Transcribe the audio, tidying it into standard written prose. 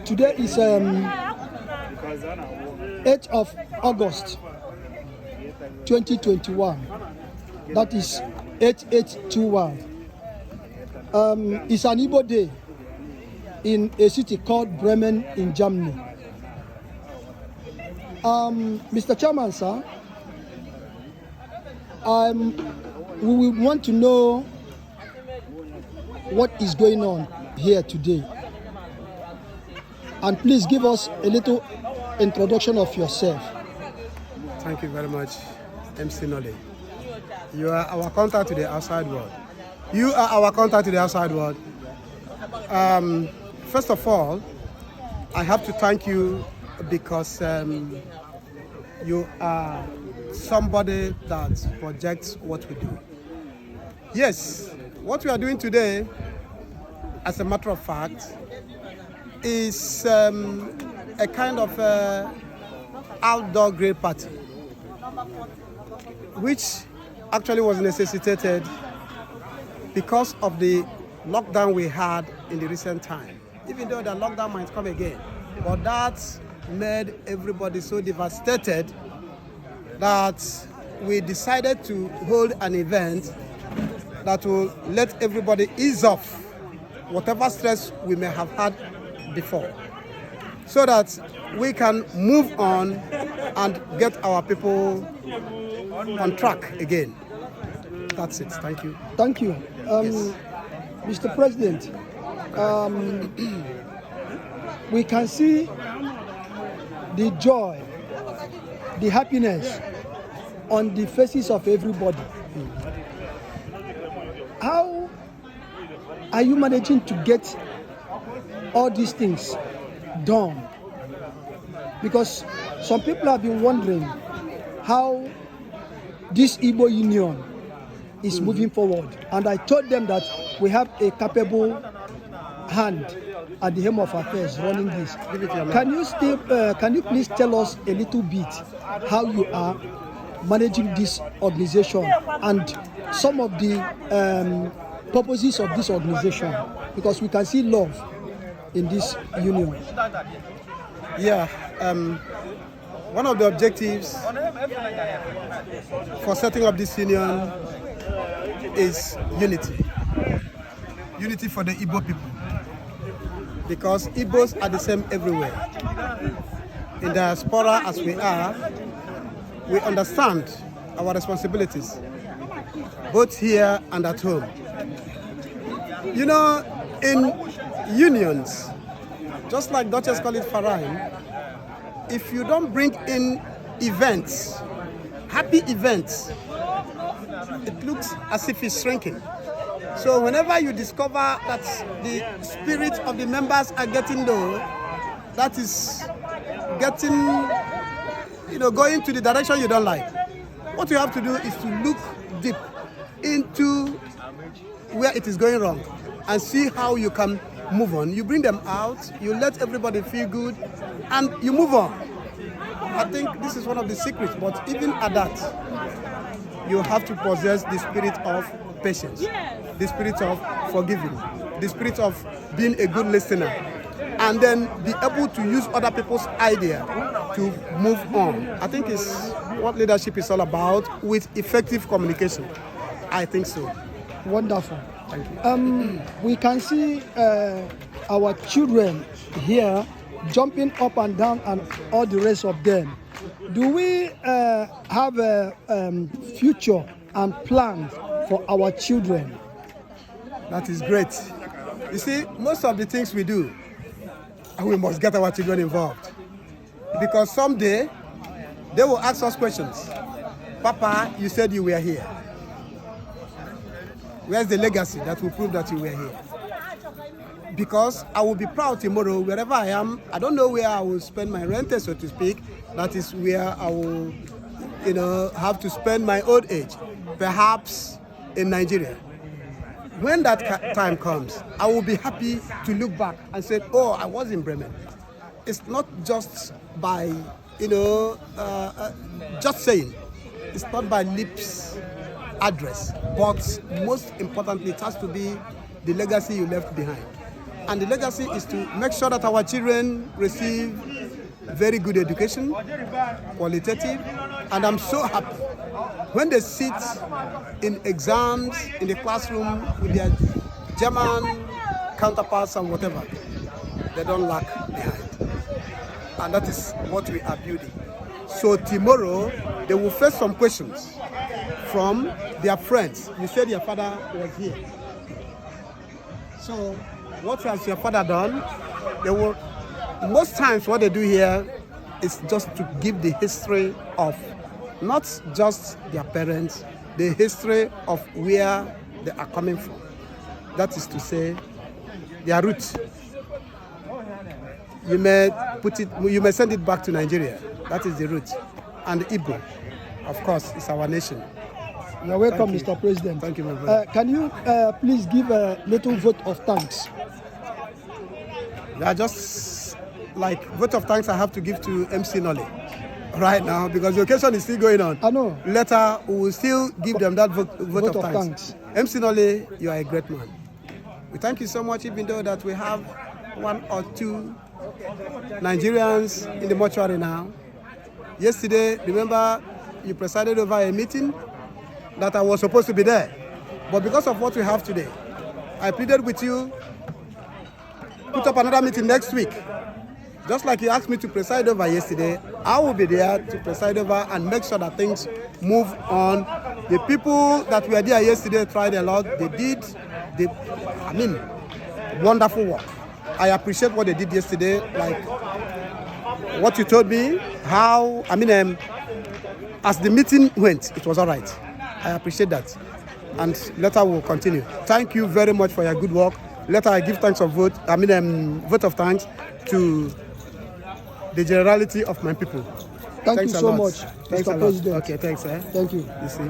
Today is 8th of August 2021. That is 8821. It's an Igbo day in a city called Bremen in Germany. Mr. Chairman, sir, we will want to know what is going on here today. And please give us a little introduction of yourself. Thank you very much, MC Nole. You are our contact to the outside world. You are our contact to the outside world. First of all, I have to thank you because you are somebody that projects what we do. Yes, what we are doing today, as a matter of fact, is a kind of outdoor grade party, which actually was necessitated because of the lockdown we had in the recent time. Even though the lockdown might come again, but that made everybody so devastated that we decided to hold an event that will let everybody ease off whatever stress we may have had before, so that we can move on and get our people on track again. That's it. Thank you. Thank you. Yes. Mr. President, we can see the joy, the happiness on the faces of everybody. How are you managing to get all these things done? Because some people have been wondering how this Igbo Union is moving forward. And I told them that we have a capable hand at the helm of affairs running this. Can you please tell us a little bit how you are managing this organization and some of the purposes of this organization? Because we can see love in this union. Yeah, one of the objectives for setting up this union is unity. Unity for the Igbo people. Because Igbos are the same everywhere. In diaspora as we are, we understand our responsibilities, both here and at home. You know, in unions, just like Duchess call it Farine, if you don't bring in events, happy events, it looks as if it's shrinking. So whenever you discover that the spirit of the members are getting low, that is getting, going to the direction you don't like. What you have to do is to look deep into where it is going wrong and see how you can move on. You bring them out, you let everybody feel good, and you move on. I think this is one of the secrets, but even at that, you have to possess the spirit of patience, the spirit of forgiving, the spirit of being a good listener, and then be able to use other people's idea to move on. I think it's what leadership is all about, with effective communication. I think so. Wonderful. Thank you. We can see our children here jumping up and down and all the rest of them. Do we have a future and plans for our children? That is great. You see, most of the things we do, we must get our children involved. Because someday, they will ask us questions. Papa, you said you were here. Where's the legacy that will prove that you were here? Because I will be proud tomorrow, wherever I am. I don't know where I will spend my rent, so to speak. That is where I will, have to spend my old age. Perhaps in Nigeria. When that time comes, I will be happy to look back and say, oh, I was in Bremen. It's not just by, just saying. It's not by lips address, but most importantly, it has to be the legacy you left behind. And the legacy is to make sure that our children receive very good education, qualitative, and I'm so happy when they sit in exams in the classroom with their German counterparts and whatever, they don't lag behind. And that is what we are building. So tomorrow, they will face some questions from their friends. You said your father was here. So what has your father done? They will, most times what they do here is just to give the history of not just their parents, the history of where they are coming from. That is to say, their roots. You may send it back to Nigeria. That is the root. And Igbo, of course, is our nation. You're welcome, Mr. President. Thank you, my brother. Can you please give a little vote of thanks? They are just like vote of thanks I have to give to MC Nolly right now because the occasion is still going on. I know. Later, we will still give them that vote of thanks. MC Nolly, you are a great man. We thank you so much, even though that we have 1 or 2 Nigerians in the mortuary now. Yesterday, remember, you presided over a meeting that I was supposed to be there. But because of what we have today, I pleaded with you, put up another meeting next week. Just like you asked me to preside over yesterday, I will be there to preside over and make sure that things move on. The people that were there yesterday tried a lot. They did, wonderful work. I appreciate what they did yesterday, like what you told me, how, as the meeting went, it was all right. I appreciate that. And later we'll continue. Thank you very much for your good work. Later I give thanks of vote of thanks to the generality of my people. Thanks you so much, Thanks Mr. President. Okay, thanks. Thank you. You see.